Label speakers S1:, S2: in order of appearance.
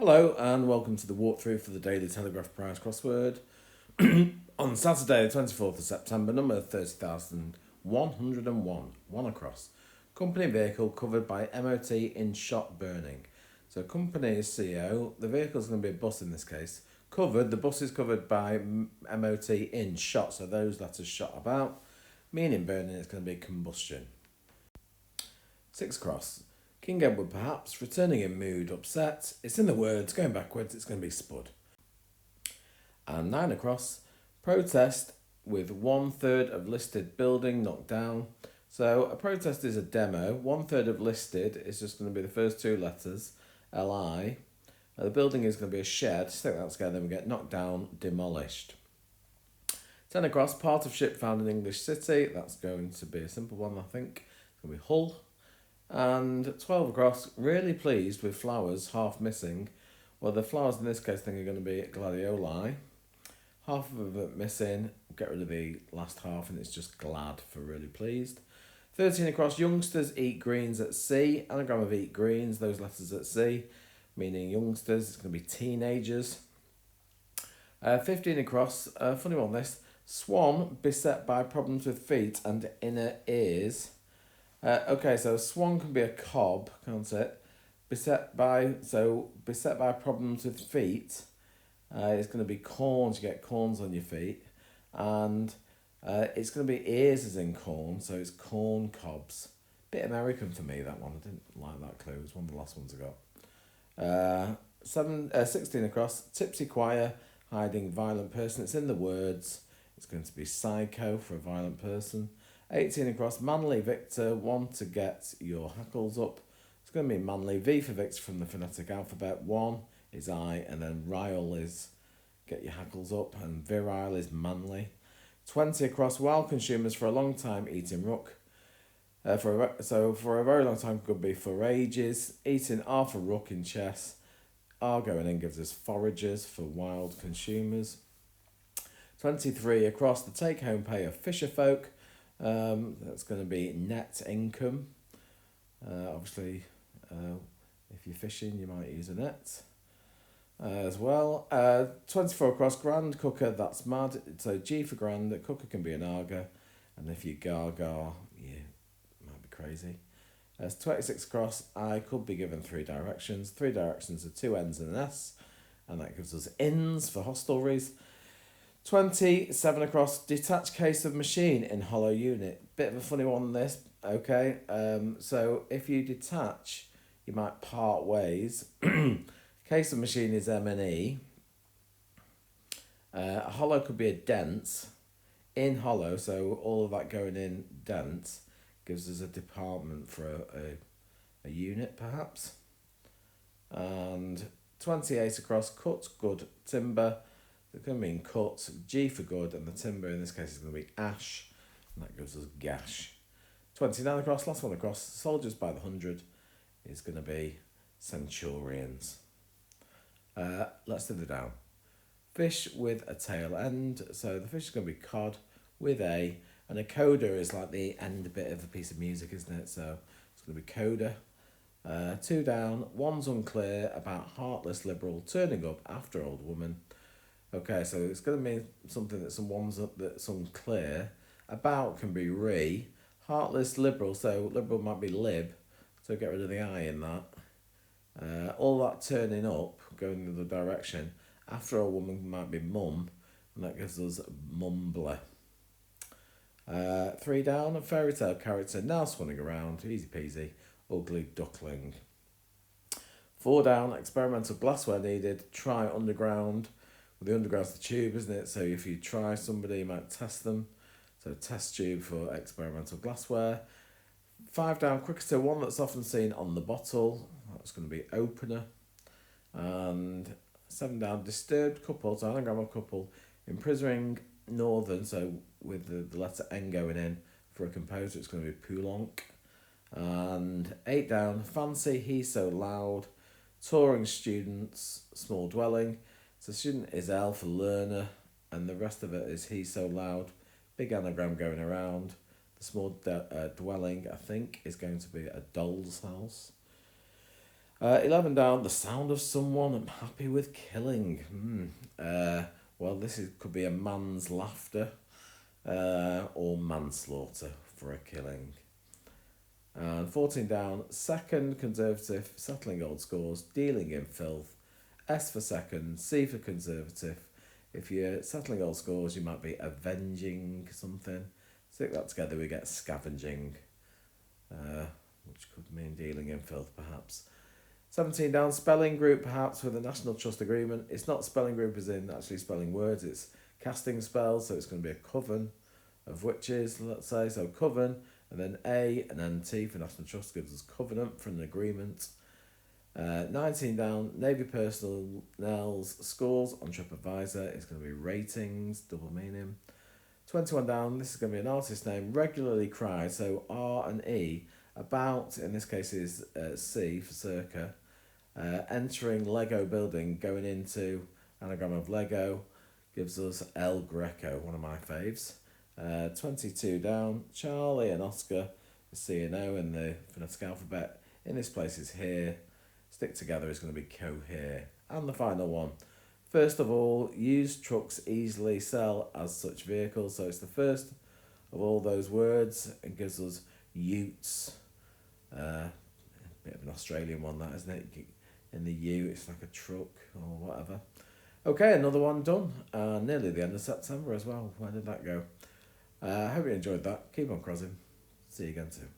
S1: Hello and welcome to the walkthrough for the Daily Telegraph Prize crossword on Saturday, the 24th of September, number 30,101, one across. Company vehicle covered by MOT in shot burning. So, company is CO, the vehicle is going to be a bus in this case. Covered, the bus is covered by MOT in shot, so those letters shot about, meaning burning, it's going to be combustion. 6 across. King Edward perhaps, returning in mood, upset. It's in the words, going backwards, it's going to be spud. And 9 across. Protest with 1/3 of listed building knocked down. So a protest is a demo. 1/3 of listed is just going to be the first two letters, LI. The building is going to be a shed. Stick that together and we get knocked down, demolished. 10 across. Part of ship found in English city. That's going to be a simple one, I think. It's going to be Hull. And 12 across, really pleased with flowers half missing. Well, the flowers in this case I think are going to be gladioli. Half of it missing, get rid of the last half and it's just glad for really pleased. 13 across, youngsters eat greens at sea. Anagram of eat greens, those letters at sea, meaning youngsters, it's going to be teenagers. 15 across, funny one this, swan beset by problems with feet and inner ears. Okay, so swan can be a cob, can't it? Beset by problems with feet. It's going to be corns. You get corns on your feet, and it's going to be ears as in corn. So it's corn cobs. Bit American for me, that one. I didn't like that clue. It was one of the last ones I got. 16 across. Tipsy choir hiding violent person. It's in the words. It's going to be psycho for a violent person. 18 across, manly Victor, want to get your hackles up. It's going to be manly. V for Victor from the phonetic alphabet. 1 is I, and then rile is get your hackles up, and virile is manly. 20 across, wild consumers for a long time eating rook. For a very long time could be for ages. Eating R for rook in chess. R going in gives us foragers for wild consumers. 23 across, the take-home pay of fisher folk. That's going to be net income. Obviously, if you're fishing, you might use a net as well. 24 across, grand cooker, that's mad. So G for grand, the cooker can be an arga, and if you gaga, you might be crazy. 26 across, I could be given 3 directions. 3 directions are 2 N's and an S, and that gives us ins for hostelries. 27 across, detached case of machine in hollow unit. Bit of a funny one this, okay? So if you detach, you might part ways. Case of machine is M&E. Hollow could be a dent. In hollow, so all of that going in dent gives us a department for a unit perhaps. And 28 across, cut, good, timber. It's going to mean cut, G for good, and the timber in this case is going to be ash, and that gives us gash. 29 across, last one across, soldiers by the 100 is going to be centurions. Let's do the down. Fish with a tail end, so the fish is going to be cod with a, and a coda is like the end bit of a piece of music, isn't it? So it's going to be coda. 2 down, one's unclear about heartless liberal turning up after old woman. Okay, so it's going to mean something that's unclear. About can be re. Heartless liberal, so liberal might be lib. So get rid of the I in that. All that turning up, going in the direction. After a woman might be mum, and that gives us mumbler. 3 down, a fairy tale character now swanning around. Easy peasy. Ugly duckling. 4 down, experimental glassware needed. Try underground. The underground's the tube, isn't it? So if you try somebody, you might test them. So test tube for experimental glassware. 5 down, cricketer, one that's often seen on the bottle. That's going to be opener. And 7 down, disturbed couple, so anagram of couple, imprisoning northern, so with the letter N going in for a composer, it's going to be Poulenc. And 8 down, fancy, he's so loud, touring students, small dwelling. So student is L for learner, and the rest of it is he's so loud. Big anagram going around. The small dwelling, I think, is going to be a doll's house. 11 down, the sound of someone I'm happy with killing. Well, could be a man's laughter or manslaughter for a killing. And 14 down, second, conservative, settling old scores, dealing in filth. S for second, C for conservative. If you're settling old scores, you might be avenging something. Stick that together, we get scavenging, which could mean dealing in filth, perhaps. 17 down, spelling group, perhaps with a National Trust agreement. It's not spelling group as in actually spelling words, it's casting spells, so it's going to be a coven of witches, let's say. So coven, and then A and then T for National Trust gives us covenant for an agreement. 19 down, Navy personnel's scores on TripAdvisor. It's going to be ratings, double meaning. 21 down, this is going to be an artist name, regularly cried, so R and E, about, in this case is C for circa, entering Lego building, going into anagram of Lego, gives us El Greco, one of my faves. 22 down, Charlie and Oscar, C and O in the phonetic alphabet. In this place is here. Stick together is going to be cohere. And the final one. First of all, used trucks easily sell as such vehicles. So it's the first of all those words. It gives us utes. A bit of an Australian one, that, isn't it? In the U, it's like a truck or whatever. Okay, another one done. Nearly the end of September as well. Where did that go? I hope you enjoyed that. Keep on crossing. See you again soon.